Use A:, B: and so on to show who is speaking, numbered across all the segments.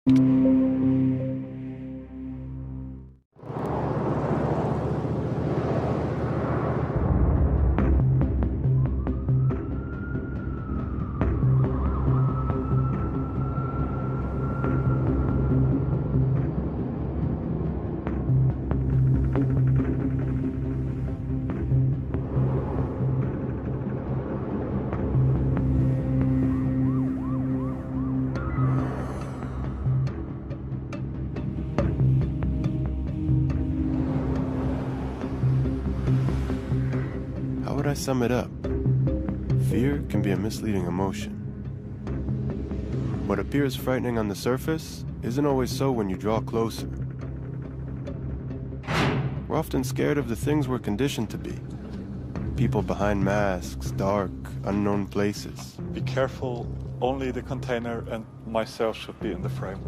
A: How would I sum it up? Fear can be a misleading emotion. What appears frightening on the surface isn't always so when you draw closer. We're often scared of the things we're conditioned to be. People behind masks, dark, unknown places.
B: Be careful, only the container and myself should be in the frame.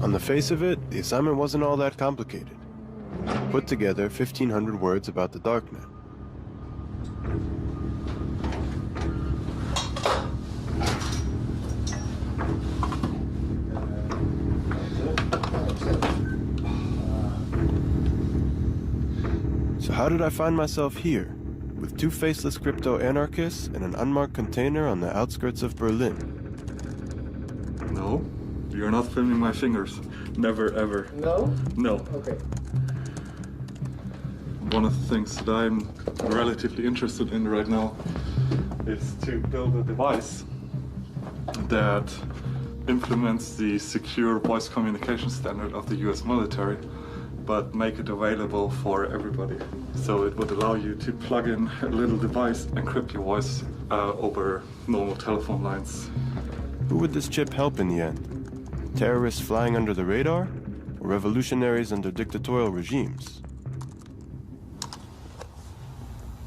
A: On the face of it, the assignment wasn't all that complicated. Put together 1,500 words about the darknet. So how did I find myself here, with two faceless crypto-anarchists in an unmarked container on the outskirts of Berlin?
B: No, you're not filming my fingers. Never, ever.
C: No?
B: No.
C: Okay.
B: One of the things that I'm relatively interested in right now is to build a device that implements the secure voice communication standard of the US military, but make it available for everybody. So it would allow you to plug in a little device, encrypt your voice over normal telephone lines.
A: Who would this chip help in the end? Terrorists flying under the radar, or revolutionaries under dictatorial regimes?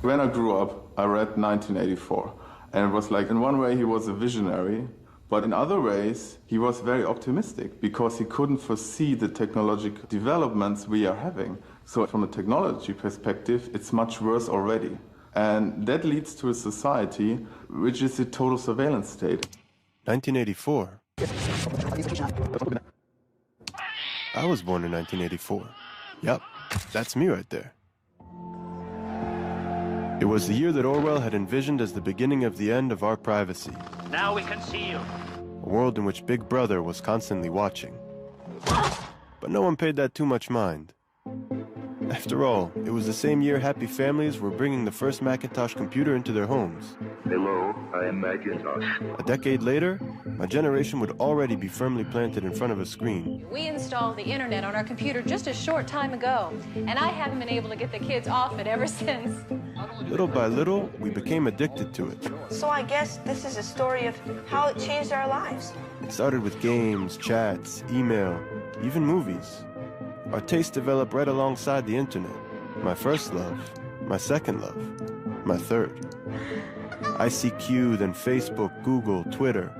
D: When I grew up, I read 1984, and it was like, in one way he was a visionary, but in other ways he was very optimistic because he couldn't foresee the technological developments we are having. So from a technology perspective, it's much worse already. And that leads to a society which is a total surveillance state.
A: 1984. I was born in 1984. Yup, that's me right there. It was the year that Orwell had envisioned as the beginning of the end of our privacy.
E: Now we can see you.
A: A world in which Big Brother was constantly watching. But no one paid that too much mind. After all, it was the same year happy families were bringing the first Macintosh computer into their homes.
F: Hello, I am Macintosh.
A: A decade later, my generation would already be firmly planted in front of a screen.
G: We installed the internet on our computer just a short time ago, and I haven't been able to get the kids off it ever since.
A: Little by little, we became addicted to it.
H: So I guess this is a story of how it changed our lives.
A: It started with games, chats, email, even movies. Our tastes developed right alongside the internet. My first love, my second love, my third. ICQ, then Facebook, Google, Twitter.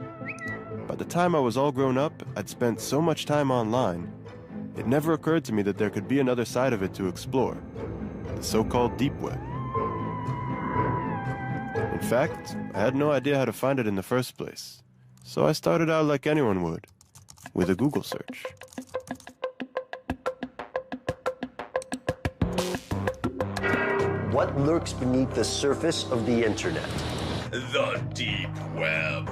A: By the time I was all grown up, I'd spent so much time online, it never occurred to me that there could be another side of it to explore, the so-called deep web. In fact, I had no idea how to find it in the first place, so I started out like anyone would, with a Google search.
I: What lurks beneath the surface of the internet?
J: The deep web.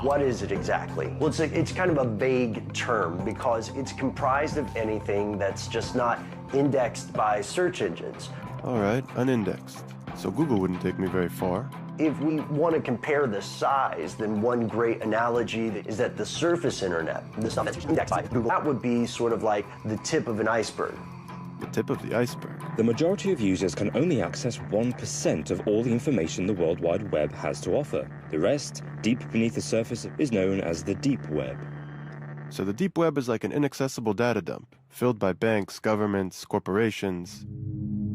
I: What is it exactly? Well, it's kind of a vague term because it's comprised of anything that's just not indexed by search engines.
A: All right, unindexed. So Google wouldn't take me very far.
I: If we want to compare the size, then one great analogy is that the surface internet, the stuff that's indexed by Google, that would be sort of like the tip of an iceberg.
A: The tip of the iceberg.
K: The majority of users can only access 1% of all the information the World Wide Web has to offer. The rest, deep beneath the surface, is known as the deep web.
A: So the deep web is like an inaccessible data dump, filled by banks, governments, corporations.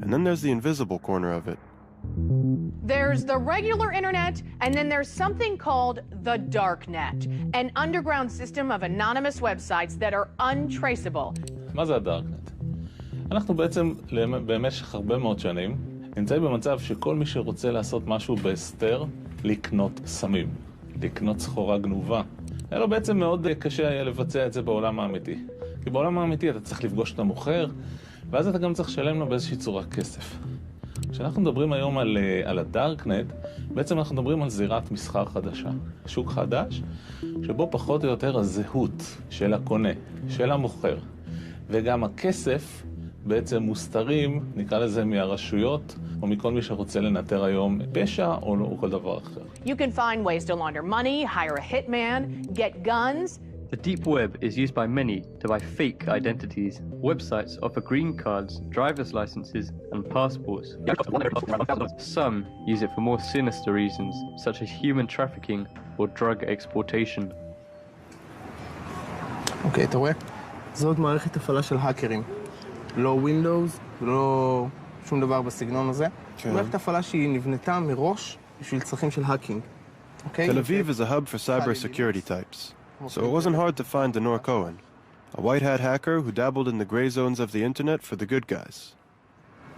A: And then there's the invisible corner of it.
L: There's the regular internet, and then there's something called the dark net, an underground system of anonymous websites that are untraceable.
M: מה זה הדארקנט? אנחנו בעצם במשך הרבה מאוד שנים נמצאים במצב שכל מי שרוצה לעשות משהו בהסתר, לקנות סמים. לקנות סחורה גנובה. היה לו בעצם מאוד קשה היה לבצע את זה בעולם האמיתי. כי בעולם האמיתי אתה צריך לפגוש את המוכר, ואז אתה גם צריך לשלם לו באיזושהי צורה כסף. כשאנחנו מדברים היום על הדארקנט, בעצם אנחנו מדברים על זירת מסחר חדשה. שוק חדש, שבו פחות או יותר הזהות של הקונה, של המוכר, וגם הכסף בעצם מוסתרים, נקרא לזה מהרשויות, או מכל מי שרוצה לנטר היום פשע או כל דבר אחר.
L: You can find ways to launder money, hire a hitman, get guns.
C: The deep web is used by many to buy fake identities. Websites offer green cards, driver's licenses, and passports. Some use it for more sinister reasons, such as human trafficking or drug exportation.
E: אוקיי, אתה רואה? זאת מערכת הפעלה של האקרים. לא Windows, לא שום דבר בסגנון הזה. מערכת הפעלה שהיא נבנתה מראש בשביל צרכים של האקינג. אוקיי?
A: Tel Aviv is a hub for cybersecurity types. So it wasn't hard to find Denor Cohen, a white-hat hacker who dabbled in the gray zones of the internet for the good guys.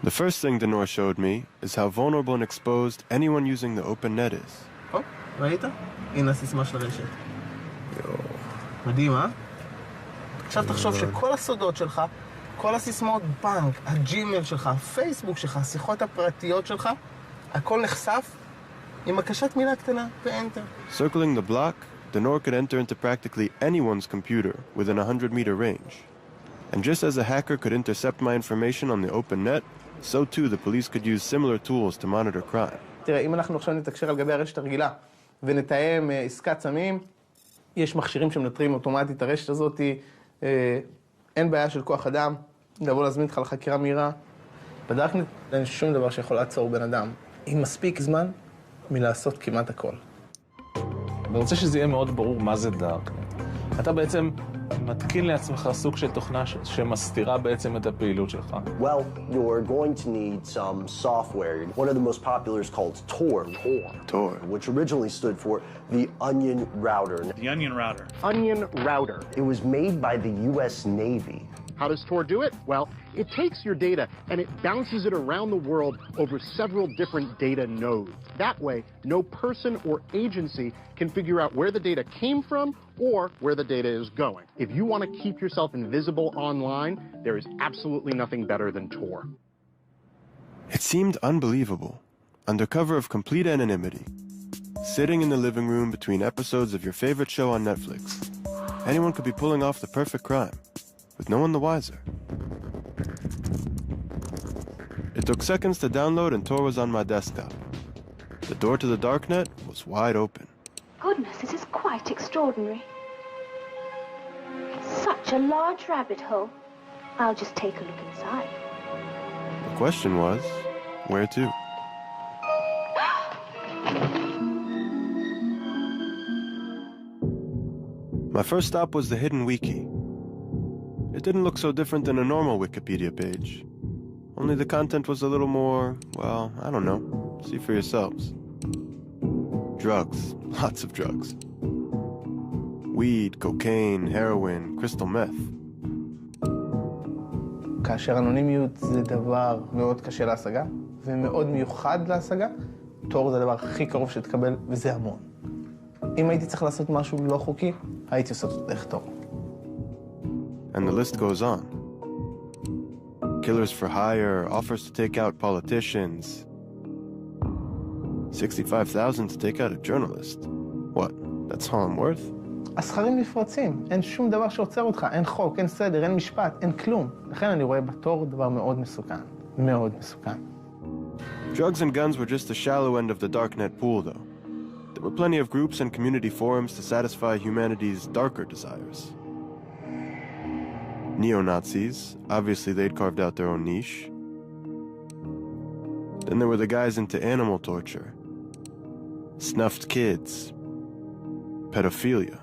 A: The first thing Denor showed me is how vulnerable and exposed anyone using the open net is.
E: ראית? הנה הסיסמה של הרשת. מדהים, אה? עכשיו תחשוב שכל הסודות שלך, כל הסיסמאות בנק, הג'ימייל שלך, הפייסבוק שלך, השיחות הפרטיות שלך, הכל נחשף עם הקשת מילה קטנה ואנטר.
A: Circling the block, Denor could enter into practically anyone's computer within a 100-meter range. And just as a hacker could intercept my information on the open net, so too the police could use similar tools to monitor crime.
E: תראה, אם אנחנו עכשיו נתקשר על גבי הרשת הרגילה ונתאם עסקת סמים, יש מכשירים שמנטרים אוטומטית הרשת הזאת, אין בעיה של כוח אדם, לבוא להזמין אותך לחקירה מהירה. בדארקנט אין שום דבר שיכול לעצור בן אדם, עם מספיק זמן מלעשות כמעט הכל.
M: אני רוצה שזה יהיה מאוד ברור מה זה דארקנט. אתה בעצם מתקין לעצמך סוג של תוכנה שמסתירה בעצם את הפעילות שלך.
I: Well, you're going to need some software. One of the most popular is called Tor, which originally stood for the Onion Router.
N: The Onion Router.
I: Onion Router. It was made by the U.S. Navy.
O: How does Tor do it? Well, it takes your data and it bounces it around the world over several different data nodes. That way, no person or agency can figure out where the data came from or where the data is going. If you want to keep yourself invisible online, there is absolutely nothing better than Tor.
A: It seemed unbelievable. Under cover of complete anonymity, sitting in the living room between episodes of your favorite show on Netflix, anyone could be pulling off the perfect crime, with no one the wiser. It took seconds to download and Tor was on my desktop. The door to the darknet was wide open.
P: Goodness, this is quite extraordinary. It's such a large rabbit hole. I'll just take a look inside.
A: The question was, where to? My first stop was the hidden wiki. It didn't look so different than a normal Wikipedia page. Only the content was a little more, well, I don't know. See for yourselves. Drugs. Lots of drugs. Weed, cocaine, heroin, crystal meth.
E: כאשר אנונימיות זה דבר מאוד קשה להשגה, ומאוד מיוחד להשגה, תור זה הדבר הכי קרוב שתקבל, וזה המון. אם הייתי צריך לעשות משהו לא חוקי, הייתי עושה את דרך תור.
A: And the list goes on. Killers for hire, offers to take out politicians. $65,000 to take out a journalist. What? That's all I'm worth?
E: הסכרים נפרצים. אין שום דבר שעוצר אותך. אין חוק, אין סדר, אין משפט, אין כלום. לכן אני רואה בתור דבר מאוד מסוכן. מאוד מסוכן.
A: Drugs and guns were just the shallow end of the darknet pool, though. There were plenty of groups and community forums to satisfy humanity's darker desires. Neo-Nazis, obviously they'd carved out their own niche. Then there were the guys into animal torture, snuffed kids, pedophilia.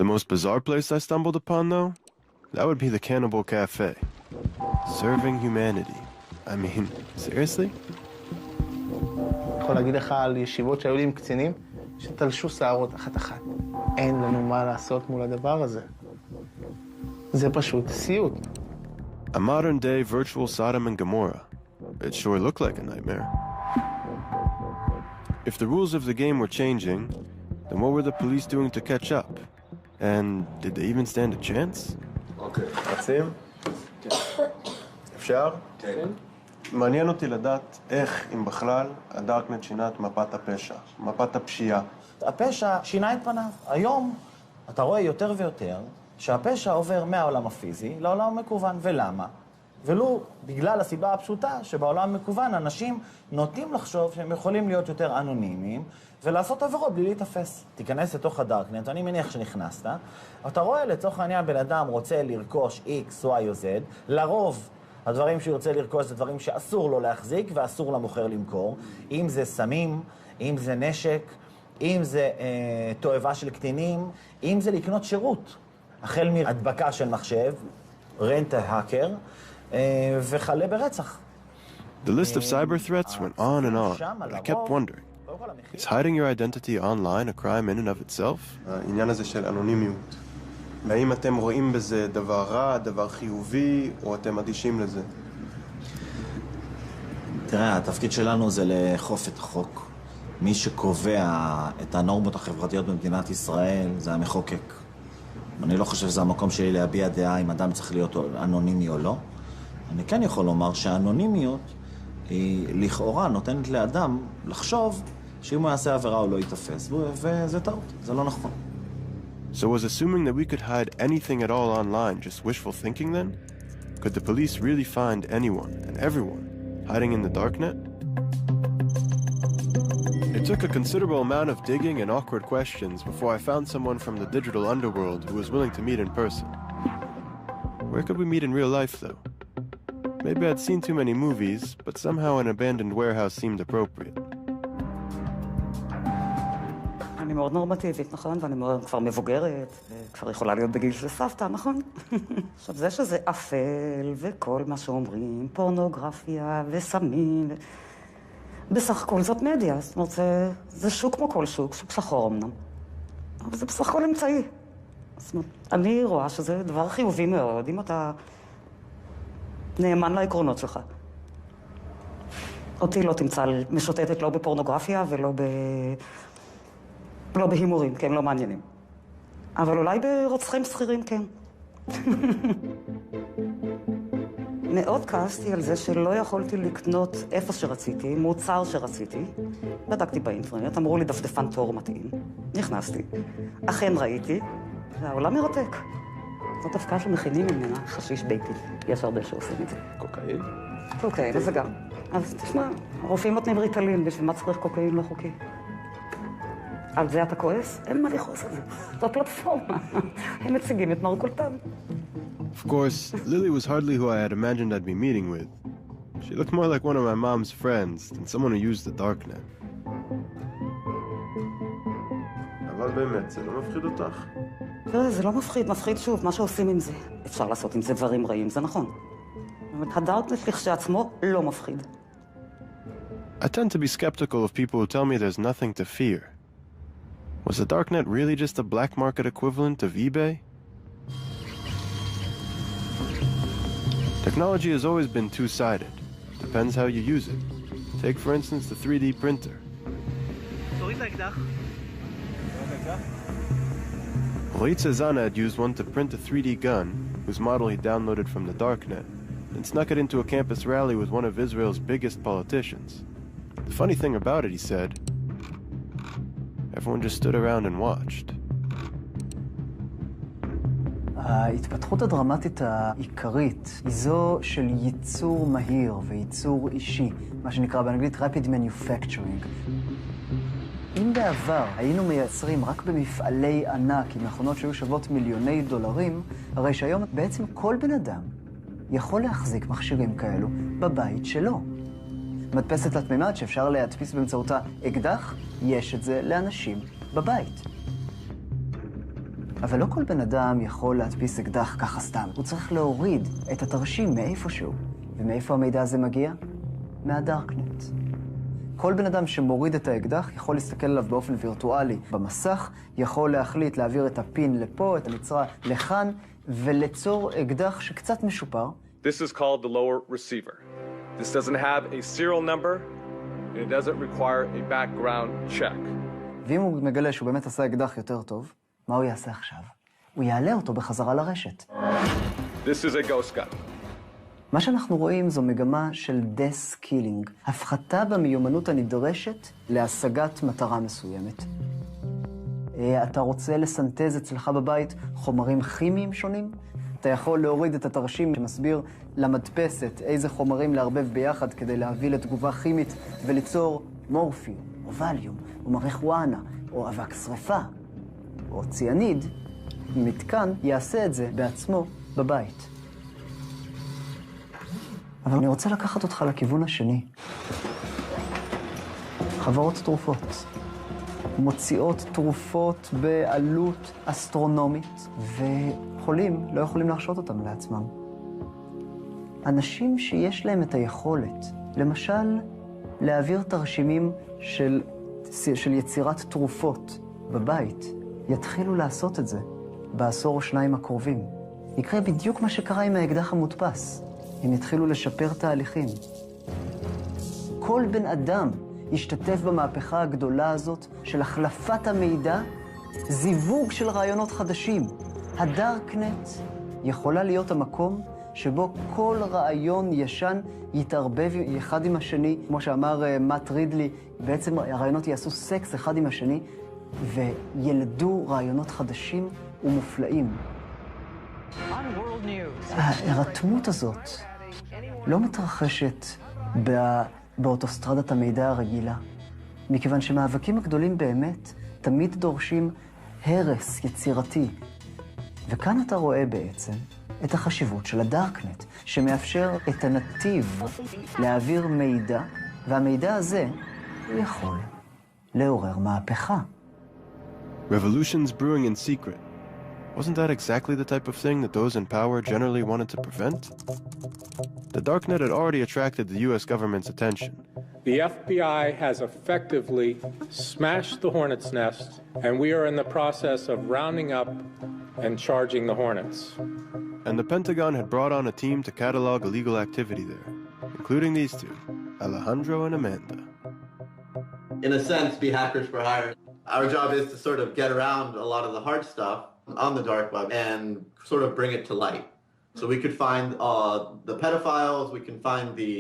A: The most bizarre place I stumbled upon, though, that would be the Cannibal Cafe. Serving humanity. I mean, seriously?
E: אני יכול להגיד לך על ישיבות שהיו לי עם קצינים, שתלשו שערות אחת-אחת. אין לנו מה לעשות מול הדבר הזה. זה פשוט סיוט.
A: A modern-day virtual Sodom and Gomorrah. It sure looked like a nightmare. If the rules of the game were changing, then what were the police doing to catch up? And did they even stand a chance? אוקיי, רצים? אפשר? כן. מעניין אותי לדעת איך, אם בכלל, הדארקנט שינה את מפת הפשע, מפת הפשיעה.
N: הפשע שינה את פניו. היום אתה רואה יותר ויותר שהפשע עובר מהעולם הפיזי לעולם המקוון. ולמה? ולו בגלל הסיבה הפשוטה שבעולם המקוון אנשים נוטים לחשוב שהם יכולים להיות יותר אנונימיים ולעשות עבירות בלי להתאפס. תיכנס לתוך הדארקנט, אני מניח שנכנסת, אתה רואה לצורך העניין בן אדם רוצה לרכוש X, Y או Z, לרוב הדברים שהוא רוצה לרכוש זה דברים שאסור לו להחזיק ואסור למוכר למכור, אם זה סמים, אם זה נשק, אם זה תועבה של קטינים, אם זה לקנות שירות, החל מהדבקה של מחשב, רנט ההאקר, וכלה ברצח.
A: The list of cyber threats went on and on, but I kept wondering, is hiding your identity online a crime in and of itself? העניין הזה של אנונימיות. והאם אתם רואים בזה דבר רע, דבר חיובי, או אתם אדישים לזה?
N: תראה, התפקיד שלנו זה לאכוף את החוק. מי שקובע את הנורמות החברתיות במדינת ישראל זה המחוקק. אני לא חושב שזה המקום שלי להביע דעה אם אדם צריך להיות אנונימי או לא. אני כן יכול לומר שהאנונימיות היא לכאורה נותנת לאדם לחשוב שאם הוא יעשה עבירה הוא לא יתפס, וזה טעות, זה לא נכון.
A: So was assuming that we could hide anything at all online just wishful thinking then? Could the police really find anyone and everyone hiding in the darknet? It took a considerable amount of digging and awkward questions before I found someone from the digital underworld who was willing to meet in person. Where could we meet in real life, though? Maybe I'd seen too many movies, but somehow an abandoned warehouse seemed appropriate.
Q: אני מאוד נורמטיבית, נכון? ואני מאוד כבר מבוגרת, וכבר יכולה להיות בגיל של סבתא, נכון? עכשיו, זה שזה אפל וכל מה שאומרים, פורנוגרפיה וסמים, בסך הכל זאת מדיה, זאת אומרת, זה שוק כמו כל שוק, שוק שחור אמנם. אבל זה בסך הכל אמצעי. זאת אומרת, אני רואה שזה דבר חיובי מאוד, אם אתה נאמן לעקרונות שלך. אותי לא תמצא משוטטת לא בפורנוגרפיה ולא לא בהימורים, כי הם לא מעניינים. אבל אולי ברוצחים שכירים, כן. מאוד כעסתי על זה שלא יכולתי לקנות איפה שרציתי, מוצר שרציתי. בדקתי באינטרנט, אמרו לי דפדפן תור מתאים. נכנסתי. אכן ראיתי, והעולם מרתק. זאת דווקא שמכינים ממנה חשיש ביתי. יש הרבה שעושים את זה.
A: קוקאין?
Q: קוקאין, זה גם. אז תשמע, הרופאים נותנים ריטלין, בשביל מה צריך קוקאין לא חוקי? על זה אתה כועס? אין מה לכעוס על זה. זו פלטפורמה. הם מציגים את מרכולתם.
A: Of course, Lily was hardly who I had imagined I'd be meeting with. She looked more like one of my mom's friends than someone who used the darknet. אבל באמת, זה לא מפחיד אותך?
Q: לא, זה לא מפחיד. מפחיד שוב, מה שעושים עם זה. אפשר לעשות עם זה דברים רעים, זה נכון. אבל הדארקנט לכשעצמו לא מפחיד.
A: I tend to be skeptical of people who tell me there's nothing to fear. Was the darknet really just a black market equivalent of eBay? Technology has always been two-sided. Depends how you use it. Take, for instance, the 3D printer. Roit Zana had used one to print a 3D gun, whose model he downloaded from the darknet, and snuck it into a campus rally with one of Israel's biggest politicians. The funny thing about it, he said, everyone just stood around and watched.
R: ההתפתחות הדרמטית העיקרית היא זו של ייצור מהיר וייצור אישי, מה שנקרא באנגלית Rapid Manufacturing. אם בעבר היינו מייצרים רק במפעלי ענק עם מכונות שהיו שוות מיליוני דולרים, הרי שהיום בעצם כל בן אדם יכול להחזיק מכשירים כאלו בבית שלו. מדפסת לתמימת שאפשר להדפיס באמצעותה אקדח, יש את זה לאנשים בבית. אבל לא כל בן אדם יכול להדפיס אקדח ככה סתם. הוא צריך להוריד את התרשים מאיפשהו. ומאיפה המידע הזה מגיע? מהדארקנט. כל בן אדם שמוריד את האקדח יכול להסתכל עליו באופן וירטואלי במסך, יכול להחליט להעביר את הפין לפה, את המצרה לכאן, וליצור אקדח שקצת משופר.
S: This is called the lower receiver. This doesn't have a serial number and it doesn't require a background check.
R: ואם הוא מגלה שהוא באמת עשה אקדח יותר טוב, מה הוא יעשה עכשיו? הוא יעלה אותו בחזרה לרשת.
S: This is a ghost gun.
R: מה שאנחנו רואים זו מגמה של desk-killing, הפחתה במיומנות הנדרשת להשגת מטרה מסוימת. אתה רוצה לסנטז אצלך בבית חומרים כימיים שונים? אתה יכול להוריד את התרשים שמסביר למדפסת איזה חומרים לערבב ביחד כדי להביא לתגובה כימית וליצור מורפיום, או ווליום, או מריחואנה, או אבק שריפה, או ציאניד. מתקן יעשה את זה בעצמו בבית. אבל אני רוצה לקחת אותך לכיוון השני. חברות תרופות מוציאות תרופות בעלות אסטרונומית, וחולים לא יכולים להרשות אותם לעצמם. אנשים שיש להם את היכולת, למשל, להעביר תרשימים של יצירת תרופות בבית, יתחילו לעשות את זה בעשור או שניים הקרובים. יקרה בדיוק מה שקרה עם האקדח המודפס. הם יתחילו לשפר תהליכים. כל בן אדם ישתתף במהפכה הגדולה הזאת של החלפת המידע, זיווג של רעיונות חדשים. הדארקנט יכולה להיות המקום שבו כל רעיון ישן יתערבב אחד עם השני, כמו שאמר מאט רידלי, בעצם הרעיונות יעשו סקס אחד עם השני, וילדו רעיונות חדשים ומופלאים. ההירתמות הזאת לא מתרחשת באוטוסטרדת המידע הרגילה, מכיוון שמאבקים הגדולים באמת תמיד דורשים הרס יצירתי. וכאן אתה רואה בעצם את החשיבות של הדארקנט, שמאפשר את הנתיב להעביר מידע, והמידע הזה הוא יכול לעורר מהפכה.
A: Revolutions brewing in secret. Wasn't that exactly the type of thing that those in power generally wanted to prevent? The darknet had already attracted the US government's attention.
T: The FBI has effectively smashed the hornet's nest, and we are in the process of rounding up and charging the hornets.
A: And the Pentagon had brought on a team to catalog illegal activity there, including these two, Alejandro and Amanda.
U: In a sense, be hackers for hire. Our job is to sort of get around a lot of the hard stuff on the dark web and sort of bring it to light. So we could find the pedophiles, we can find the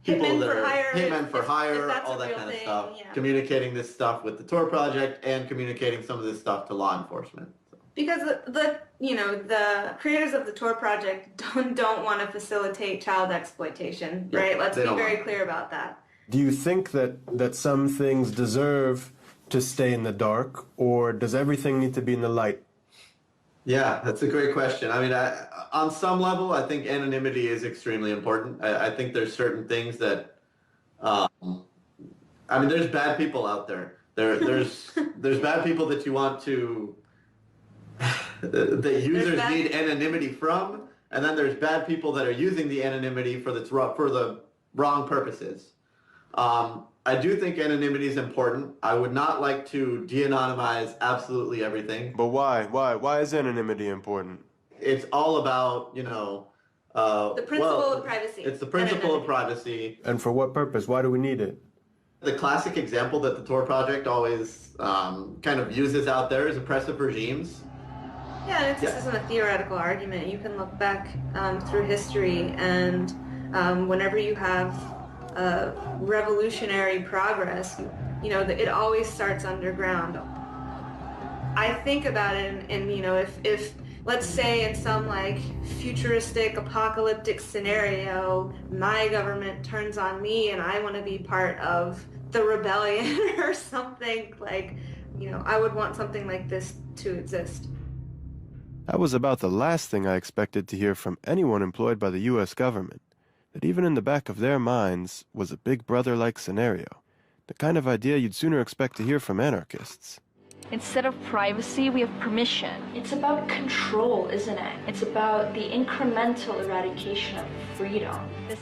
U: people that are hitmen for hire, all that kind of stuff. Yeah. Communicating this stuff with the Tor project and communicating some of this stuff to law enforcement.
H: Because the creators of the Tor project don't want to facilitate child exploitation, right? Let's be very clear about that.
A: Do you think that some things deserve to stay in the dark, or does everything need to be in the light?
U: Yeah, that's a great question. I mean, on some level, I think anonymity is extremely important. I think there's certain things that, I mean, there's bad people out there. There's bad people that you want to, that users need anonymity from, and then there's bad people that are using the anonymity for the wrong purposes. I do think anonymity is important. I would not like to de-anonymize absolutely everything.
A: But why? Why is anonymity important?
U: It's all about,
H: the principle of privacy.
U: It's the principle of privacy.
A: And for what purpose? Why do we need it?
U: The classic example that the Tor project always kind of uses out there is oppressive regimes.
H: Yeah, and this isn't a theoretical argument. You can look back through history, and whenever you have revolutionary progress, it always starts underground. I think about it, and if let's say in some like futuristic apocalyptic scenario, my government turns on me and I want to be part of the rebellion or something, like, I would want something like this to exist.
A: That was about the last thing I expected to hear from anyone employed by the US government. That even in the back of their minds was a big brother-like scenario, the kind of idea you'd sooner expect to hear from anarchists.
V: Instead of privacy, we have permission. It's about control, isn't it? It's about the incremental eradication of freedom.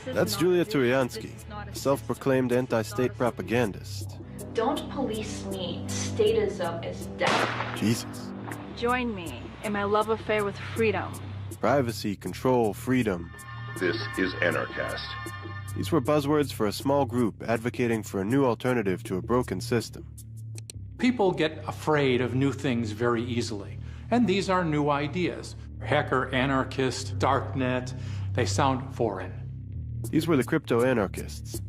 A: That's Julia Turiansky, a self-proclaimed anti-state propagandist.
V: Don't police me. Statism is death.
A: Jesus.
V: Join me in my love affair with freedom.
A: Privacy, control, freedom.
J: This is Anarchast.
A: These were buzzwords for a small group advocating for a new alternative to a broken system.
B: People get afraid of new things very easily, and these are new ideas. Hacker, anarchist, darknet, they sound foreign.
A: These were the crypto-anarchists,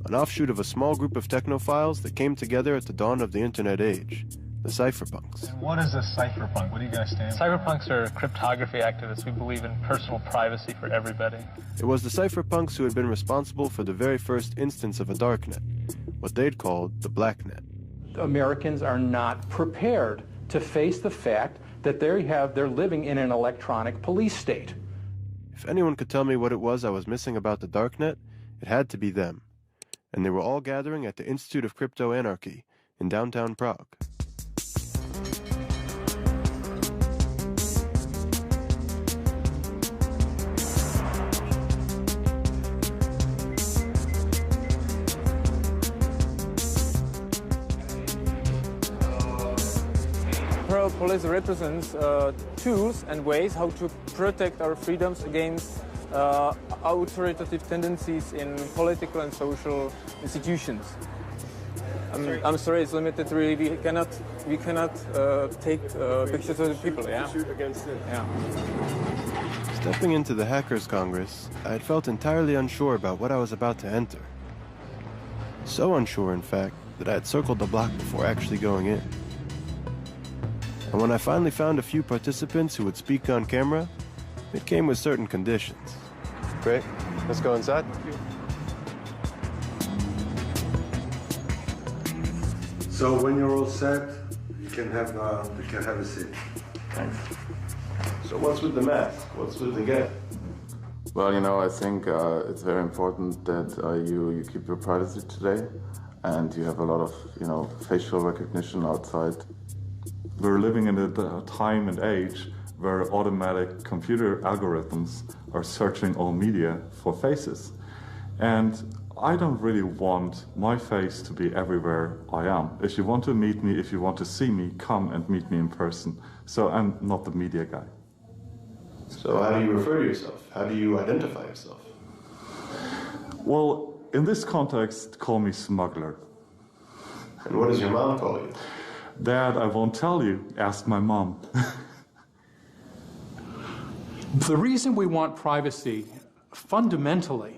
A: an offshoot of a small group of technophiles that came together at the dawn of the internet age, the cypherpunks.
D: What is a cypherpunk? What do you guys stand for? Cypherpunks are cryptography activists. We believe in personal privacy for everybody.
A: It was the cypherpunks who had been responsible for the very first instance of a darknet, what they'd called the blacknet.
B: Americans are not prepared to face the fact that they're living in an electronic police state.
A: If anyone could tell me what it was I was missing about the darknet, it had to be them. And they were all gathering at the Institute of Crypto Anarchy in downtown Prague.
W: Police represents tools and ways how to protect our freedoms against authoritative tendencies in political and social institutions. I'm sorry, it's limited. Really, we cannot take pictures of the people. Yeah.
A: Stepping into the Hackers Congress, I had felt entirely unsure about what I was about to enter. So unsure, in fact, that I had circled the block before actually going in. And when I finally found a few participants who would speak on camera, it came with certain conditions. Great. Let's go inside.
X: So when you're all set, you can have a seat.
A: Thanks. So what's with the mask? What's with the gap?
Y: Well, I think it's very important that you keep your privacy today, and you have a lot of, facial recognition outside.
Z: We're living in a time and age where automatic computer algorithms are searching all media for faces. And I don't really want my face to be everywhere I am. If you want to meet me, if you want to see me, come and meet me in person. So I'm not the media guy.
A: So how do you refer to yourself? How do you identify yourself?
Z: Well, in this context, call me smuggler.
A: And what does your mom call you?
Z: Dad, I won't tell you. Ask my mom.
B: The reason we want privacy, fundamentally,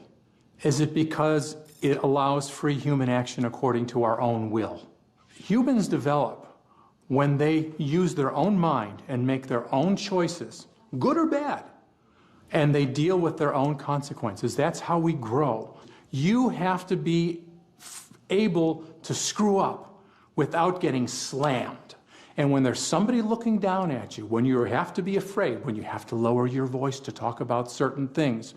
B: is it because it allows free human action according to our own will. Humans develop when they use their own mind and make their own choices, good or bad, and they deal with their own consequences. That's how we grow. You have to be able to screw up without getting slammed. And when there's somebody looking down at you, when you have to be afraid, when you have to lower your voice to talk about certain things,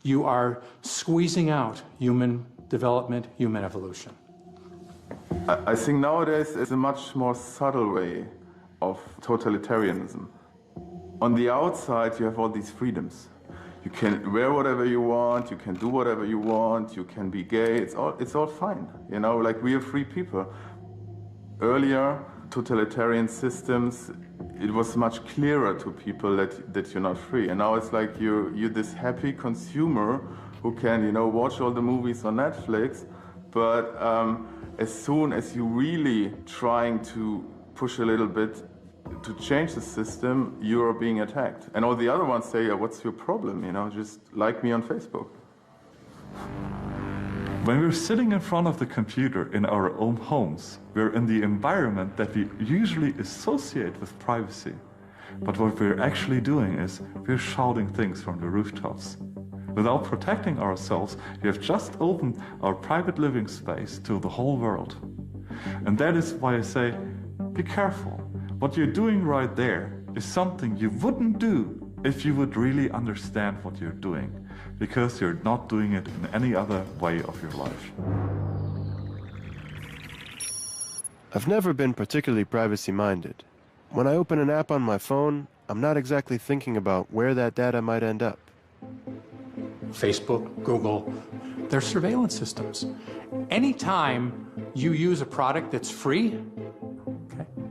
B: you are squeezing out human development, human evolution.
Y: I think nowadays it's a much more subtle way of totalitarianism. On the outside, you have all these freedoms. You can wear whatever you want, you can do whatever you want, you can be gay, it's all fine. Like we are free people. Earlier, totalitarian systems, it was much clearer to people that you're not free. And now it's like you're this happy consumer who can, watch all the movies on Netflix, but as soon as you really trying to push a little bit to change the system, you are being attacked. And all the other ones say, yeah, what's your problem? Just like me on Facebook.
Z: When we're sitting in front of the computer in our own homes, we're in the environment that we usually associate with privacy. But what we're actually doing is we're shouting things from the rooftops. Without protecting ourselves, we have just opened our private living space to the whole world. And that is why I say, be careful. What you're doing right there is something you wouldn't do if you would really understand what you're doing, because you're not doing it in any other way of your life.
A: I've never been particularly privacy-minded. When I open an app on my phone, I'm not exactly thinking about where that data might end up.
B: Facebook, Google, they're surveillance systems. Anytime you use a product that's free,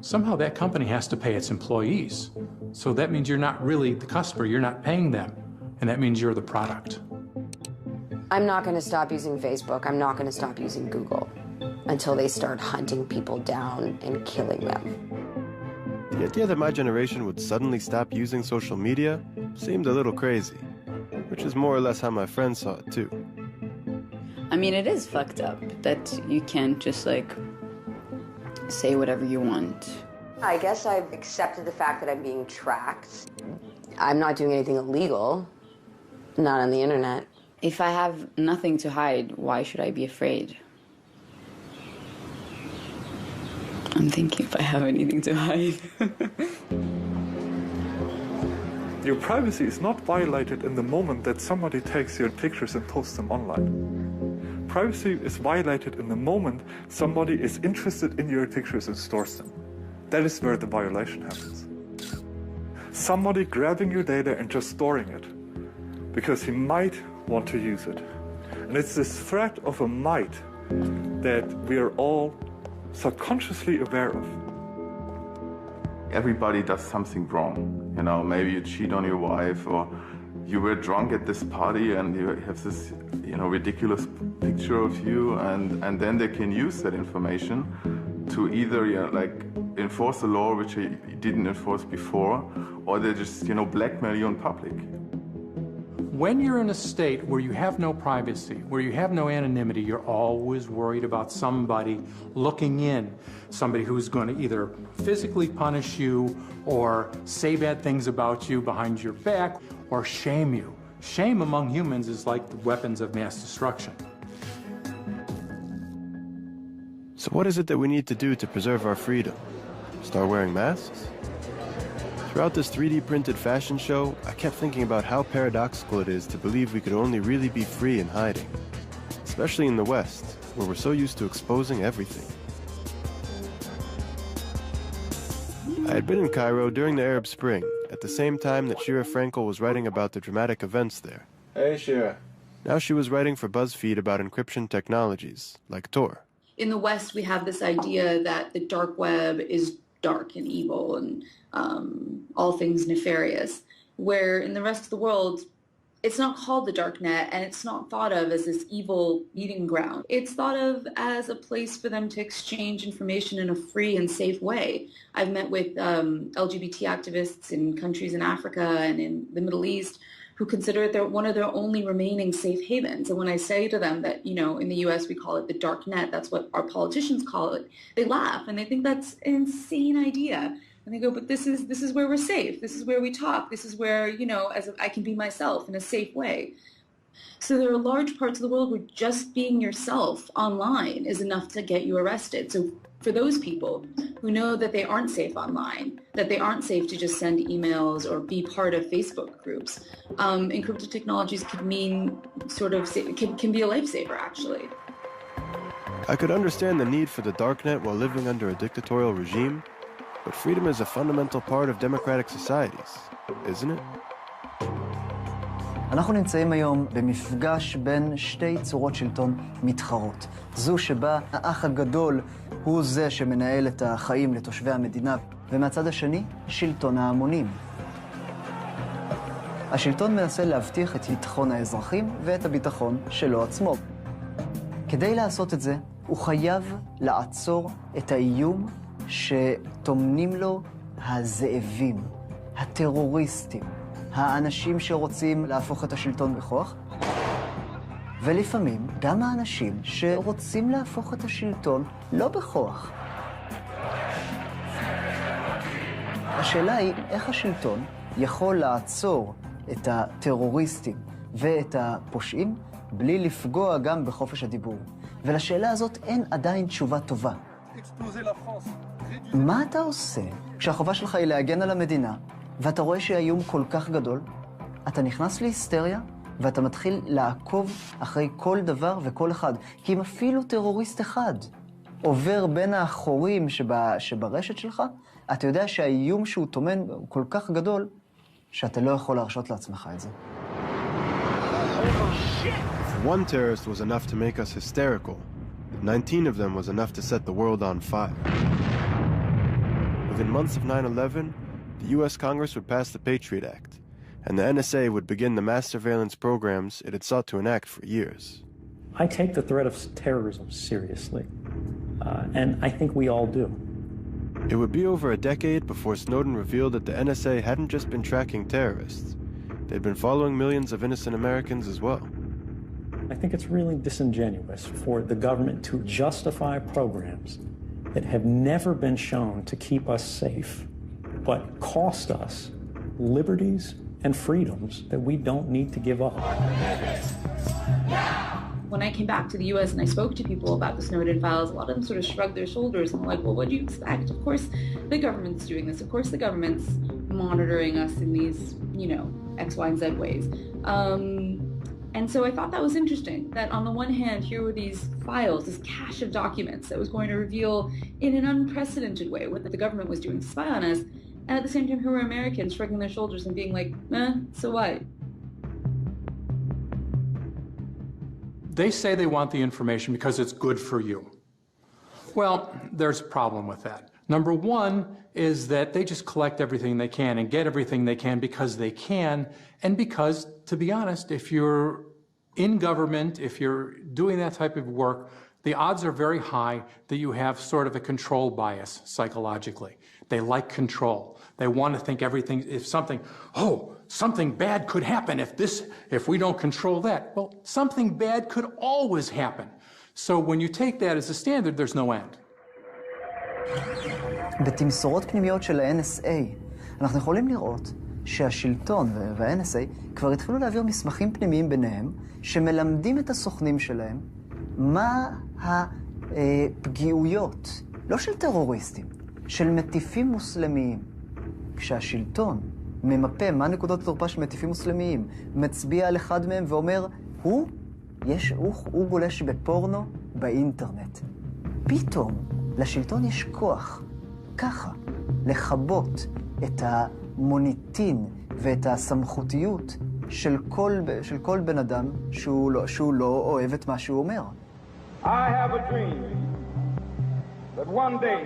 B: somehow that company has to pay its employees. So that means you're not really the customer, you're not paying them. And that means you're the product.
C: I'm not going to stop using Facebook. I'm not going to stop using Google until they start hunting people down and killing them.
A: The idea that my generation would suddenly stop using social media seemed a little crazy, which is more or less how my friends saw it too.
F: I mean, it is fucked up that you can't just, like, say whatever you want.
C: I guess I've accepted the fact that I'm being tracked. I'm not doing anything illegal, not on the internet.
F: If I have nothing to hide, why should I be afraid? I'm thinking if I have anything to hide.
Z: Your privacy is not violated in the moment that somebody takes your pictures and posts them online. Privacy is violated in the moment somebody is interested in your pictures and stores them. That is where the violation happens. Somebody grabbing your data and just storing it because he might want to use it. And it's this threat of a might that we are all subconsciously aware of.
Y: Everybody does something wrong. You know, maybe you cheat on your wife, or you were drunk at this party and you have this, ridiculous picture of you, and then they can use that information to either, enforce a law which they didn't enforce before, or they just, blackmail you in public.
B: When you're in a state where you have no privacy, where you have no anonymity, you're always worried about somebody looking in, somebody who's going to either physically punish you or say bad things about you behind your back or shame you. Shame among humans is like the weapons of mass destruction.
A: So what is it that we need to do to preserve our freedom? Start wearing masks? Throughout this 3D printed fashion show, I kept thinking about how paradoxical it is to believe we could only really be free in hiding, especially in the West, where we're so used to exposing everything. I had been in Cairo during the Arab Spring, at the same time that Shira Frankel was writing about the dramatic events there.
Y: Hey, Shira.
A: Now she was writing for BuzzFeed about encryption technologies, like Tor.
G: In the West, we have this idea that the dark web is dark and evil and all things nefarious, where in the rest of the world, it's not called the dark net and it's not thought of as this evil meeting ground. It's thought of as a place for them to exchange information in a free and safe way. I've met with LGBT activists in countries in Africa and in the Middle East who consider it one of their only remaining safe havens. And when I say to them that, in the US we call it the dark net, that's what our politicians call it, they laugh and they think that's an insane idea. And they go, but this is where we're safe. This is where we talk. This is where, I can be myself in a safe way. So there are large parts of the world where just being yourself online is enough to get you arrested. So for those people who know that they aren't safe online, that they aren't safe to just send emails or be part of Facebook groups, encrypted technologies could mean can be a lifesaver, actually.
A: I could understand the need for the darknet while living under a dictatorial regime, but freedom is a fundamental part of democratic societies, isn't it?
R: אנחנו נמצאים היום במפגש בין שתי צורות שלטון מתחרות. זו שבה האח הגדול הוא זה שמנהל את החיים לתושבי המדינה, ומהצד השני, שלטון ההמונים. השלטון מנסה להבטיח את ביטחון האזרחים ואת הביטחון שלו עצמו. כדי לעשות את זה, הוא חייב לעצור את האיום שטומנים לו הזאבים, הטרוריסטים, האנשים שרוצים להפוך את השלטון בכוח, ולפעמים גם האנשים שרוצים להפוך את השלטון לא בכוח. השאלה היא איך השלטון יכול לעצור את הטרוריסטים ואת הפושעים בלי לפגוע גם בחופש הדיבור. ולשאלה הזאת אין עדיין תשובה טובה. מה אתה עושה כשהחובה שלך היא להגן על המדינה, ואתה רואה שהאיום כל כך גדול, אתה נכנס להיסטריה, ואתה מתחיל לעקוב אחרי כל דבר וכל אחד. כי אם אפילו טרוריסט אחד עובר בין האחורים שברשת שלך, אתה יודע שהאיום שהוא טומן הוא כל כך גדול, שאתה לא יכול להרשות לעצמך את זה.
A: One terrorist was enough to make us hysterical. 19 of them was enough to set the world on fire. Within months of 9/11, the U.S. Congress would pass the Patriot Act, and the NSA would begin the mass surveillance programs it had sought to enact for years.
I: I take the threat of terrorism seriously, and I think we all do.
A: It would be over a decade before Snowden revealed that the NSA hadn't just been tracking terrorists. They'd been following millions of innocent Americans as well.
I: I think it's really disingenuous for the government to justify programs that have never been shown to keep us safe, but cost us liberties and freedoms that we don't need to give up.
G: When I came back to the US and I spoke to people about the Snowden files, a lot of them sort of shrugged their shoulders and were like, well, what do you expect? Of course the government's doing this. Of course the government's monitoring us in these, X, Y, and Z ways. And so I thought that was interesting, that on the one hand, here were these files, this cache of documents that was going to reveal in an unprecedented way what the government was doing to spy on us. And at the same time, here were Americans shrugging their shoulders and being like, so what?
B: They say they want the information because it's good for you. Well, there's a problem with that. Number one is that they just collect everything they can and get everything they can because they can, and because, to be honest, if you're in government, if you're doing that type of work, the odds are very high that you have sort of a control bias psychologically. They like control. They want to think everything, if something bad could happen if we don't control that. Well, something bad could always happen. So when you take that as a standard, there's no end.
R: בתמסורות פנימיות של ה-NSA, אנחנו יכולים לראות שהשלטון וה-NSA כבר התחילו להעביר מסמכים פנימיים ביניהם, שמלמדים את הסוכנים שלהם מה הפגיעויות, לא של טרוריסטים, של מטיפים מוסלמיים. כשהשלטון ממפה מה נקודות התורפה של מטיפים מוסלמיים, מצביע על אחד מהם ואומר, הוא גולש בפורנו באינטרנט. פתאום לשלטון יש כוח, ככה, לכבות את המוניטין ואת הסמכותיות של כל בן אדם שהוא לא אוהב את מה שהוא אומר.
K: I have a dream that one day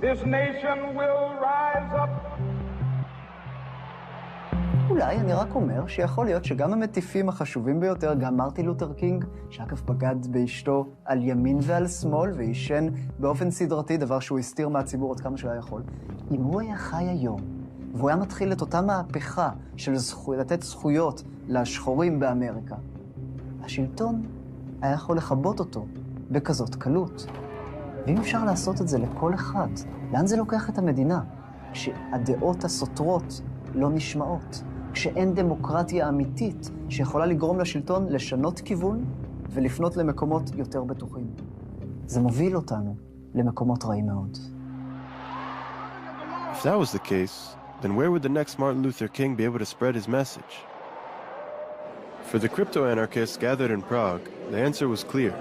K: this nation will rise up.
R: אולי אני רק אומר שיכול להיות שגם המטיפים החשובים ביותר, גם מרטין לותר קינג, שאגב בגד באשתו על ימין ועל שמאל ועישן באופן סדרתי, דבר שהוא הסתיר מהציבור עד כמה שהוא היה יכול, אם הוא היה חי היום, והוא היה מתחיל את אותה מהפכה של לתת זכויות לשחורים באמריקה, השלטון היה יכול לכבות אותו בכזאת קלות. ואם אפשר לעשות את זה לכל אחד, לאן זה לוקח את המדינה? כשהדעות הסותרות לא נשמעות. כשאין דמוקרטיה אמיתית שיכולה לגרום לשלטון לשנות כיוון ולפנות למקומות יותר בטוחים. זה מוביל אותנו למקומות רעים מאוד.
A: If that was the case, then where would the next Martin Luther King be able to spread his message? For the crypto-anarchists gathered in Prague, the answer was clear,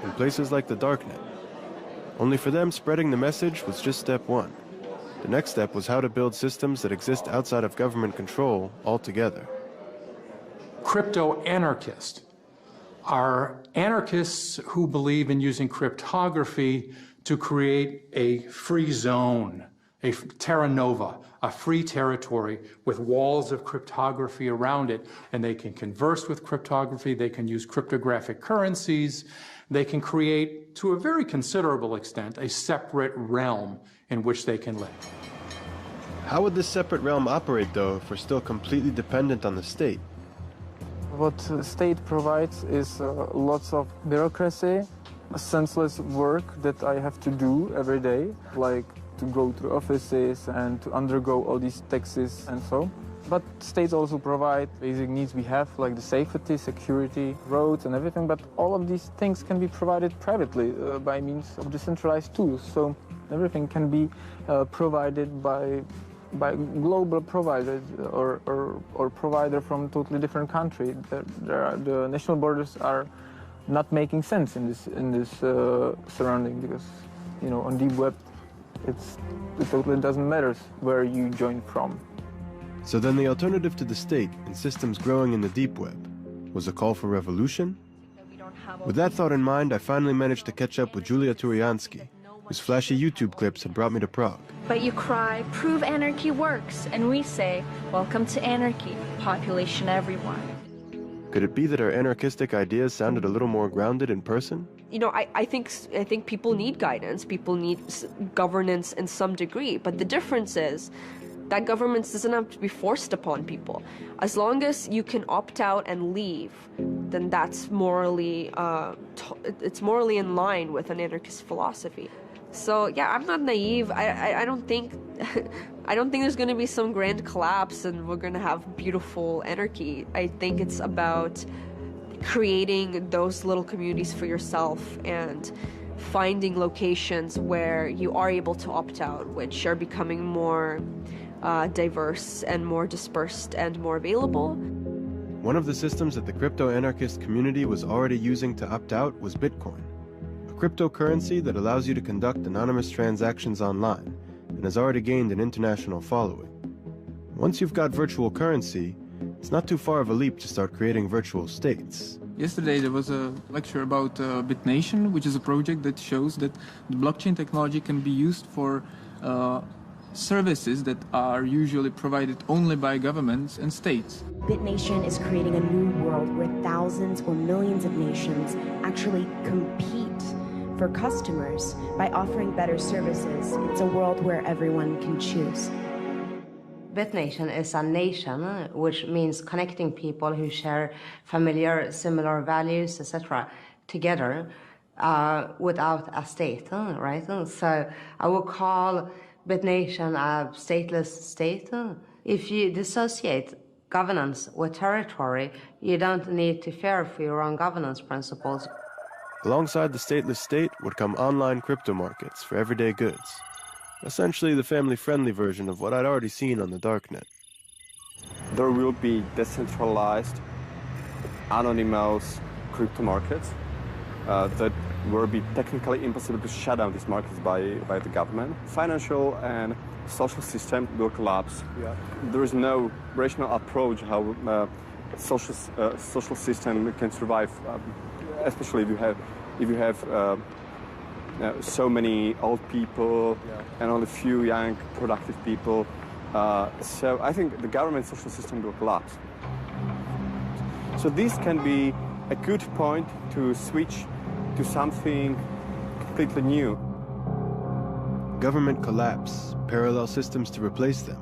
A: in places like the darknet. Only for them, spreading the message was just step one. The next step was how to build systems that exist outside of government control altogether.
B: Crypto-anarchists are anarchists who believe in using cryptography to create a free zone, a terra nova, a free territory with walls of cryptography around it, and they can converse with cryptography, they can use cryptographic currencies, they can create, to a very considerable extent, a separate realm in which they can live.
A: How would this separate realm operate, though, if we're still completely dependent on the state?
W: What the state provides is lots of bureaucracy, senseless work that I have to do every day, like to go to offices and to undergo all these taxes and so. But states also provide basic needs we have, like the safety, security, roads and everything, but all of these things can be provided privately by means of decentralized tools. So everything can be provided by global providers or provider from a totally different country. The national borders are not making sense in this surrounding, because on deep web it totally doesn't matter where you join from.
A: So then the alternative to the state and systems growing in the deep web was a call for revolution? With that thought in mind, I finally managed to catch up with Julia Turiansky, whose flashy YouTube clips had brought me to Prague.
V: But you cry, prove anarchy works, and we say, welcome to anarchy, population everyone.
A: Could it be that our anarchistic ideas sounded a little more grounded in person?
E: You know, I think people need guidance, people need governance in some degree, but the difference is that governance doesn't have to be forced upon people. As long as you can opt out and leave, then that's morally, it's morally in line with an anarchist philosophy. So yeah, I'm not naive. I don't think there's going to be some grand collapse and we're going to have beautiful anarchy. I think it's about creating those little communities for yourself and finding locations where you are able to opt out, which are becoming more diverse and more dispersed and more available.
A: One of the systems that the crypto-anarchist community was already using to opt out was Bitcoin, a cryptocurrency that allows you to conduct anonymous transactions online and has already gained an international following. Once you've got virtual currency, it's not too far of a leap to start creating virtual states.
W: Yesterday there was a lecture about BitNation, which is a project that shows that the blockchain technology can be used for services that are usually provided only by governments and states.
L: BitNation is creating a new world where thousands or millions of nations actually compete for customers by offering better services. It's a world where everyone can choose.
C: BitNation is a nation, which means connecting people who share familiar, similar values, etc., together without a state, right? So I would call BitNation a stateless state. If you dissociate governance with territory, you don't need to fear for your own governance principles.
A: Alongside the stateless state would come online crypto markets for everyday goods. Essentially the family-friendly version of what I'd already seen on the darknet.
M: There will be decentralized, anonymous crypto markets that will be technically impossible to shut down these markets by the government. Financial and social system will collapse. Yeah. There is no rational approach how social system can survive, especially if you have so many old people and only few young, productive people. So I think the government social system will collapse. So this can be a good point to switch to something completely new.
A: Government collapse, parallel systems to replace them.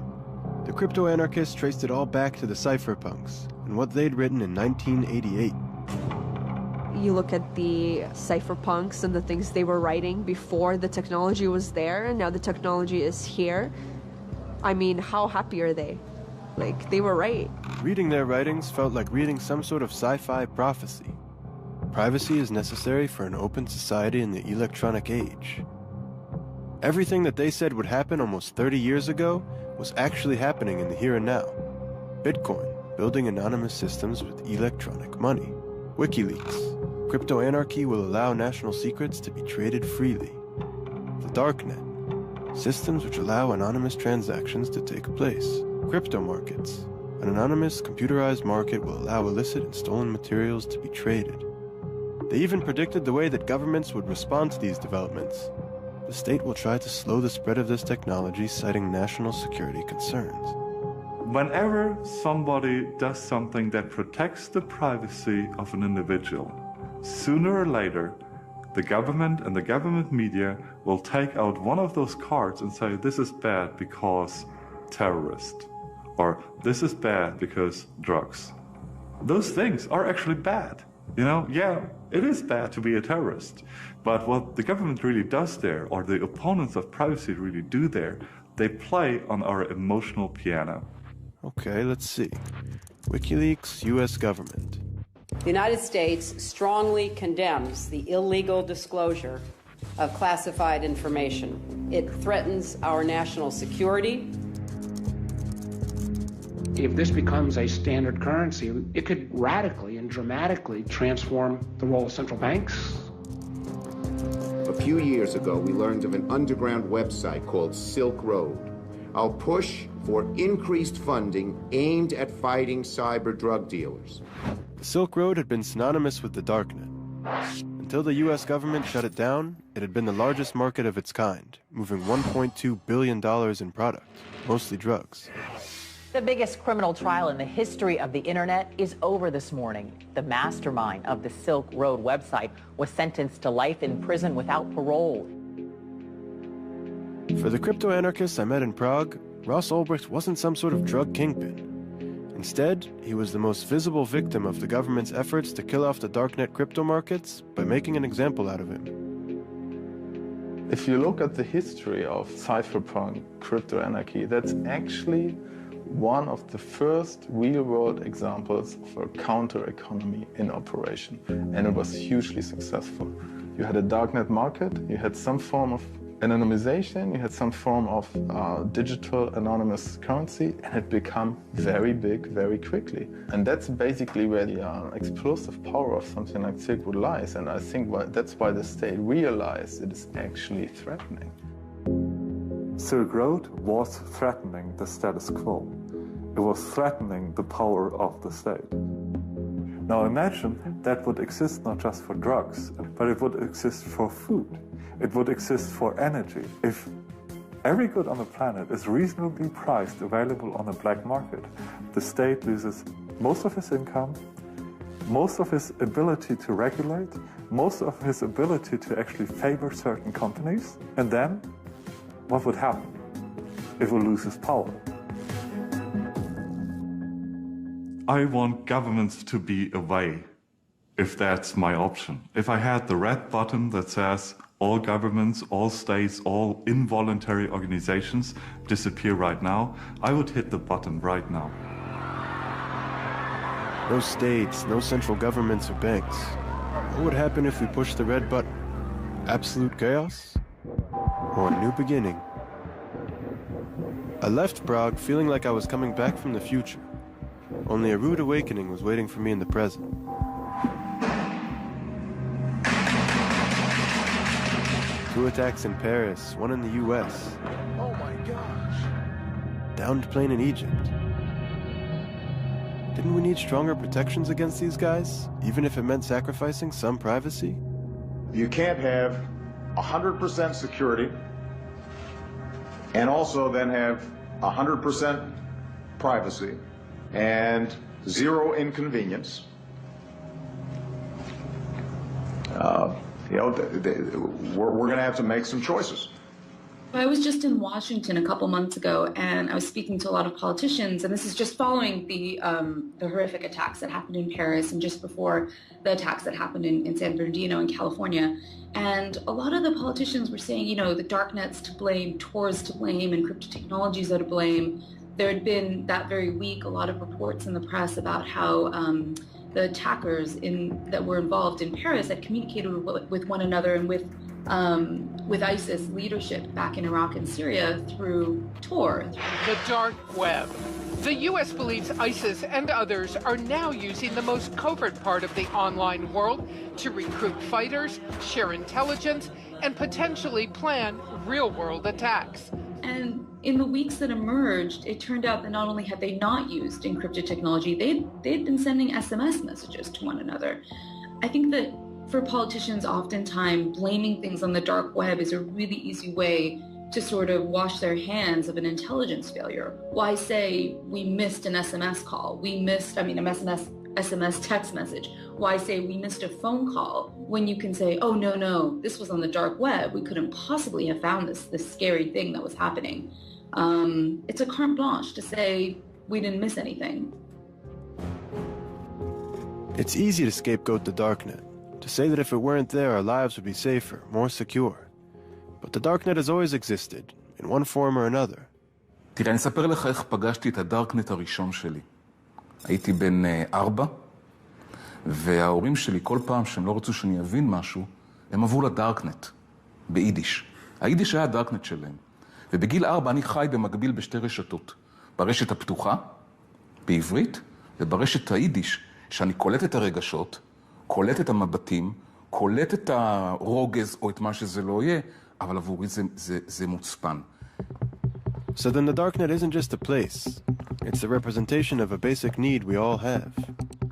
A: The crypto-anarchists traced it all back to the cypherpunks and what they'd written in 1988.
E: You look at the cypherpunks and the things they were writing before the technology was there, and now the technology is here. I mean, how happy are they? Like, they were right.
A: Reading their writings felt like reading some sort of sci-fi prophecy. Privacy is necessary for an open society in the electronic age. Everything that they said would happen almost 30 years ago was actually happening in the here and now. Bitcoin, building anonymous systems with electronic money. WikiLeaks, crypto-anarchy will allow national secrets to be traded freely. The darknet, systems which allow anonymous transactions to take place. Crypto markets, an anonymous computerized market will allow illicit and stolen materials to be traded. They even predicted the way that governments would respond to these developments. The state will try to slow the spread of this technology, citing national security concerns.
Z: Whenever somebody does something that protects the privacy of an individual, sooner or later, the government and the government media will take out one of those cards and say, this is bad because terrorist, or this is bad because drugs. Those things are actually bad. You know, yeah, it is bad to be a terrorist, but what the government really does there, or the opponents of privacy really do there, they play on our emotional piano.
A: Okay, let's see. WikiLeaks, U.S. government.
N: The United States strongly condemns the illegal disclosure of classified information. It threatens our national security.
O: If this becomes a standard currency, it could radically and dramatically transform the role of central banks.
P: A few years ago, we learned of an underground website called Silk Road. Our push for increased funding aimed at fighting cyber drug dealers.
A: The Silk Road had been synonymous with the darknet. Until the US government shut it down, it had been the largest market of its kind, moving $1.2 billion in product, mostly drugs.
H: The biggest criminal trial in the history of the internet is over this morning. The mastermind of the Silk Road website was sentenced to life in prison without parole.
A: For the crypto-anarchists I met in Prague, Ross Ulbricht wasn't some sort of drug kingpin. Instead, he was the most visible victim of the government's efforts to kill off the darknet crypto markets by making an example out of him.
Y: If you look at the history of cypherpunk crypto-anarchy, that's actually one of the first real-world examples of a counter-economy in operation, and it was hugely successful. You had a darknet market, you had some form of anonymization, you had some form of digital anonymous currency, and it became very big very quickly. And that's basically where the explosive power of something like Silk Road lies, and I think that's why the state realized it is actually threatening.
Z: Silk Road was threatening the status quo. It was threatening the power of the state. Now imagine that would exist not just for drugs, but it would exist for food. It would exist for energy. If every good on the planet is reasonably priced, available on the black market, the state loses most of its income, most of his ability to regulate, most of his ability to actually favor certain companies, and then what would happen? It will lose its power. I want governments to be away, if that's my option. If I had the red button that says all governments, all states, all involuntary organizations disappear right now, I would hit the button right now.
A: No states, no central governments or banks. What would happen if we pushed the red button? Absolute chaos? Or a new beginning? I left Prague feeling like I was coming back from the future. Only a rude awakening was waiting for me in the present. Two attacks in Paris, one in the US.
J: Oh my gosh.
A: Downed plane in Egypt. Didn't we need stronger protections against these guys, even if it meant sacrificing some privacy?
K: You can't have 100% security and also then have 100% privacy and zero inconvenience. We're going to have to make some choices.
G: I was just in Washington a couple months ago, and I was speaking to a lot of politicians, and this is just following the horrific attacks that happened in Paris and just before the attacks that happened in San Bernardino in California. And a lot of the politicians were saying, you know, the darknet's to blame, Tor's to blame, and crypto technologies are to blame. There had been that very week a lot of reports in the press about how the attackers that were involved in Paris had communicated with one another and with ISIS leadership back in Iraq and Syria through Tor.
J: The dark web. The U.S. believes ISIS and others are now using the most covert part of the online world to recruit fighters, share intelligence, and potentially plan real-world attacks.
G: And in the weeks that emerged, it turned out that not only had they not used encrypted technology, they'd been sending SMS messages to one another. I think that for politicians, oftentimes blaming things on the dark web is a really easy way to sort of wash their hands of an intelligence failure. Why say we missed an SMS call? SMS text message. Why say we missed a phone call when you can say, oh, no, this was on the dark web. We couldn't possibly have found this scary thing that was happening. It's a carte blanche to say we didn't miss anything.
A: It's easy to scapegoat the darknet, to say that if it weren't there, our lives would be safer, more secure. But the darknet has always existed, in one form or another.
Q: תראה, אני אספר לך איך פגשתי את הדארקנט הראשון שלי. הייתי בן 4, וההורים שלי כל פעם שהם לא רצו שאני אבין משהו, הם עברו לדארקנט, ביידיש. היידיש היה הדארקנט שלהם. ובגיל 4 אני חי במקביל בשתי רשתות. ברשת הפתוחה, בעברית, וברשת היידיש, שאני קולט את הרגשות, קולט את המבטים, קולט את הרוגז או את מה שזה לא יהיה, אבל עבורי זה מוצפן.
A: So then the darknet isn't just a place. It's the representation of a basic need we all have.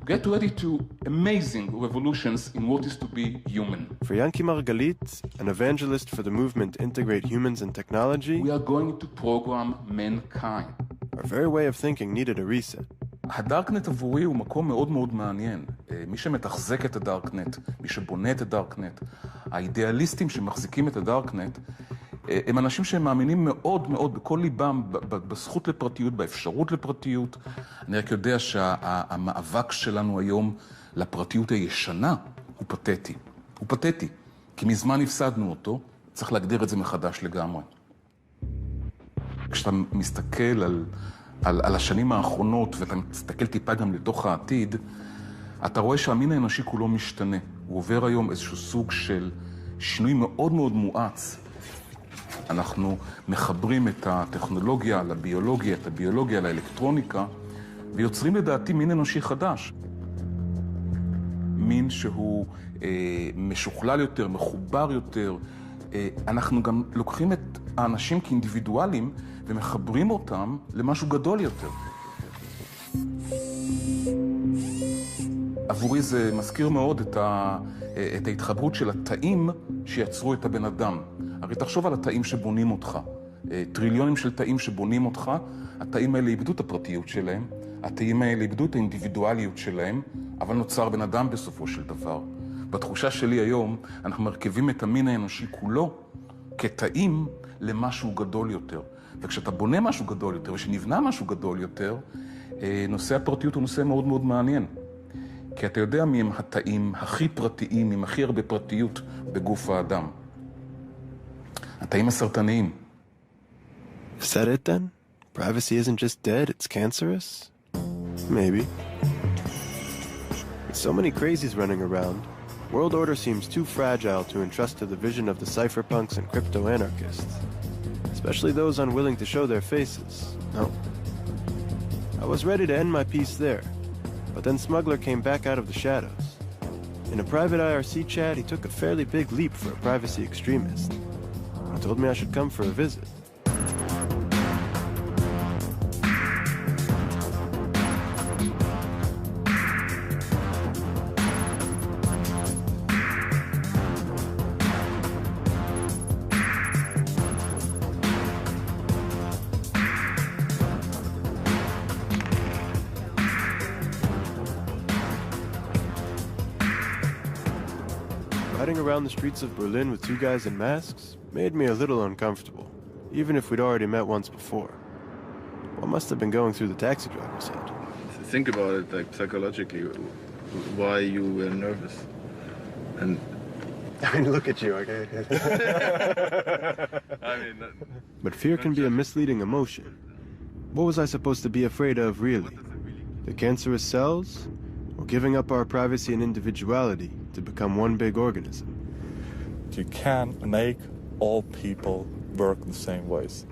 Q: Get ready to amazing revolutions in what is to be human.
A: For Yanki Margalit, an evangelist for the movement to integrate humans and technology,
Q: we are going to program mankind.
A: Our very way of thinking needed a reset.
Q: הדארקנט עבורי הוא מקום מאוד מאוד מעניין. מי שמתחזק את הדארקנט, מי שבונה את הדארקנט, האידיאליסטים שמחזיקים את הדארקנט, הם אנשים שהם מאמינים מאוד מאוד בכל ליבם בזכות לפרטיות, באפשרות לפרטיות. אני רק יודע שהמאבק שלנו היום לפרטיות הישנה הוא פתטי. הוא פתטי, כי מזמן הפסדנו אותו, צריך להגדיר את זה מחדש לגמרי. כשאתה מסתכל על השנים האחרונות, ואתה מסתכל טיפה גם לתוך העתיד, אתה רואה שהמין האנושי כולו משתנה. הוא עובר היום איזשהו סוג של שינוי מאוד מאוד מואץ. אנחנו מחברים את הטכנולוגיה לביולוגיה, את הביולוגיה לאלקטרוניקה, ויוצרים לדעתי מין אנושי חדש. מין שהוא משוכלל יותר, מחובר יותר. אנחנו גם לוקחים את האנשים כאינדיבידואלים ומחברים אותם למשהו גדול יותר. עבורי זה מזכיר מאוד את ההתחברות של התאים שיצרו את הבן אדם. הרי תחשוב על התאים שבונים אותך. טריליונים של תאים שבונים אותך, התאים האלה איבדו את הפרטיות שלהם, התאים האלה איבדו את האינדיבידואליות שלהם, אבל נוצר בן אדם בסופו של דבר. בתחושה שלי היום, אנחנו מרכיבים את המין האנושי כולו כתאים למשהו גדול יותר. וכשאתה בונה משהו גדול יותר, ושנבנה משהו גדול יותר, נושא הפרטיות הוא נושא מאוד מאוד מעניין. כי אתה יודע מי הם התאים הכי פרטיים, עם הכי הרבה פרטיות בגוף האדם. התאים הסרטניים.
A: Is that it then? Privacy isn't just dead, it's cancerous? Maybe. With so many crazies running around, world order seems too fragile to entrust to the vision of the cypherpunks and crypto-anarchists. Especially those unwilling to show their faces. No. I was ready to end my piece there, but then Smuggler came back out of the shadows. In a private IRC chat, he took a fairly big leap for a privacy extremist. He told me I should come for a visit. Riding around the streets of Berlin with two guys in masks made me a little uncomfortable, even if we'd already met once before. What must have been going through the taxi driver's head?
Y: Think about it, like psychologically, why you were nervous. And
A: I mean, look at you, okay? But fear can be a misleading emotion. What was I supposed to be afraid of, really? The cancerous cells? Or giving up our privacy and individuality to become one big organism?
Z: You can't make all people work the same ways.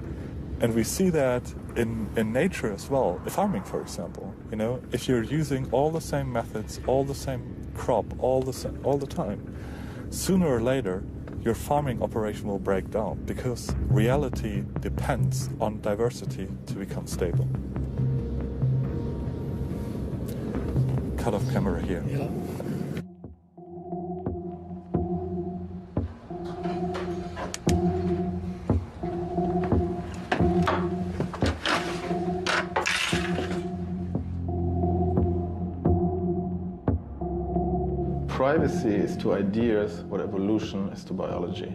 Z: And we see that in nature as well. Farming, for example, you know, if you're using all the same methods, all the same crop, all the time, sooner or later, your farming operation will break down because reality depends on diversity to become stable. Cut off camera here.
D: Yeah.
Y: Privacy is to ideas what evolution is to biology.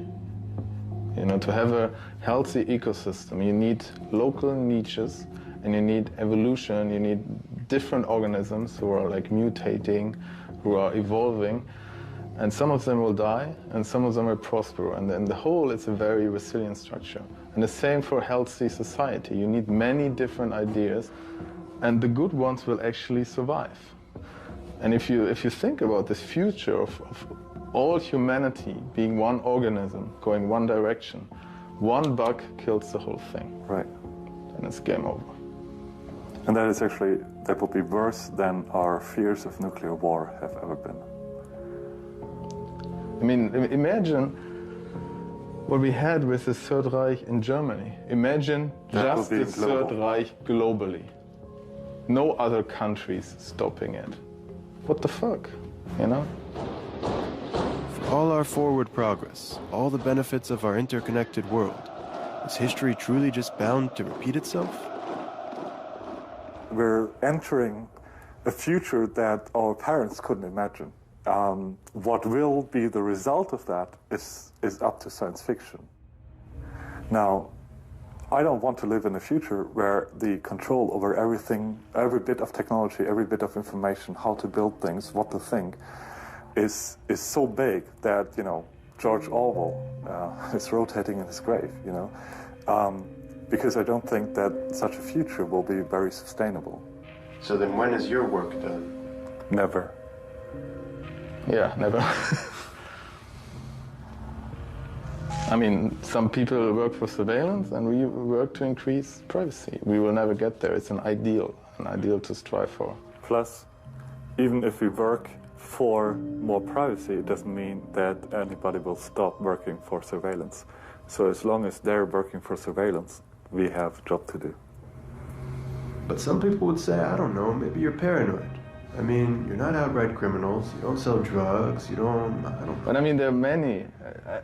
Y: You know, to have a healthy ecosystem, you need local niches and you need evolution, you need different organisms who are like mutating, who are evolving, and some of them will die and some of them will prosper. And in the whole, it's a very resilient structure. And the same for healthy society. You need many different ideas and the good ones will actually survive. And if you think about this future of all humanity being one organism, going one direction, one bug kills the whole thing.
Z: Right.
Y: And it's game over.
Z: And that would be worse than our fears of nuclear war have ever been.
Y: I mean, imagine what we had with the Third Reich in Germany. Imagine just the Third Reich globally. No other countries stopping it.
D: what the fuck, you know?
A: For all our forward progress, all the benefits of our interconnected world, is history truly just bound to repeat itself?
D: We're entering a future that our parents couldn't imagine. What will be the result of that is up to science fiction. Now, I don't want to live in a future where the control over everything, every bit of technology, every bit of information, how to build things, what to think, is so big that, you know, George Orwell is rotating in his grave, you know, because I don't think that such a future will be very sustainable.
A: So then when is your work done?
D: Never. Yeah, never. I mean, some people work for surveillance and we work to increase privacy. We will never get there. It's an ideal to strive for. Plus, even if we work for more privacy, it doesn't mean that anybody will stop working for surveillance. So as long as they're working for surveillance, we have a job to do.
A: But some people would say, I don't know, maybe you're paranoid. I mean, you're not outright criminals, you don't sell drugs, I don't know.
D: But I mean, there are many.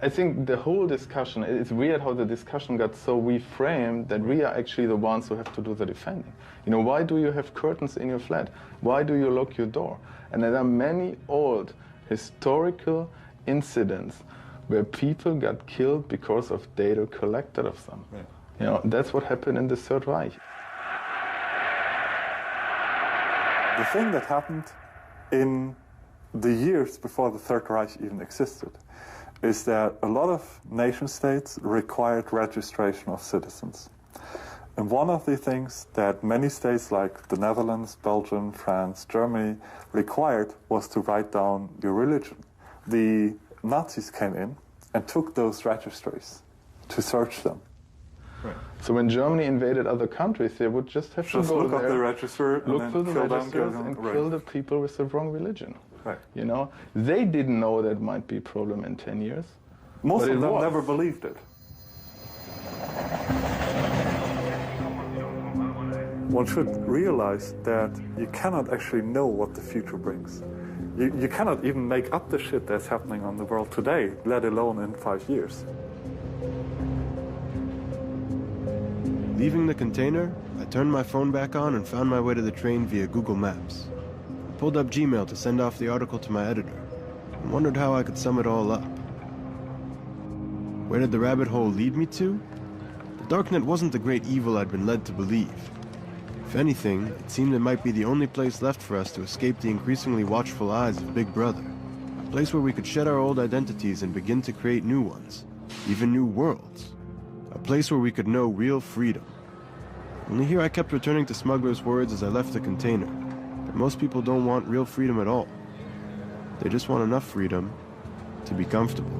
D: I think the whole discussion, it's weird how the discussion got so reframed that we are actually the ones who have to do the defending. You know, why do you have curtains in your flat? Why do you lock your door? And there are many old historical incidents where people got killed because of data collected of them. Right. You know, that's what happened in the Third Reich. The thing that happened in the years before the Third Reich even existed is that a lot of nation states required registration of citizens. And one of the things that many states like the Netherlands, Belgium, France, Germany required was to write down your religion. The Nazis came in and took those registries to search them. Right. So when Germany invaded other countries, they would just have to go look there, up the register, look for the registers, and kill the people with the wrong religion. Right. You know, they didn't know that might be a problem in 10 years. Most of them never believed it. One should realize that you cannot actually know what the future brings. You cannot even make up the shit that's happening on the world today, let alone in 5 years.
A: Leaving the container, I turned my phone back on and found my way to the train via Google Maps. I pulled up Gmail to send off the article to my editor and wondered how I could sum it all up. Where did the rabbit hole lead me to? The darknet wasn't the great evil I'd been led to believe. If anything, it seemed it might be the only place left for us to escape the increasingly watchful eyes of Big Brother. A place where we could shed our old identities and begin to create new ones, even new worlds. A place where we could know real freedom. Only here I kept returning to Smuggler's words as I left the container. But most people don't want real freedom at all. They just want enough freedom to be comfortable.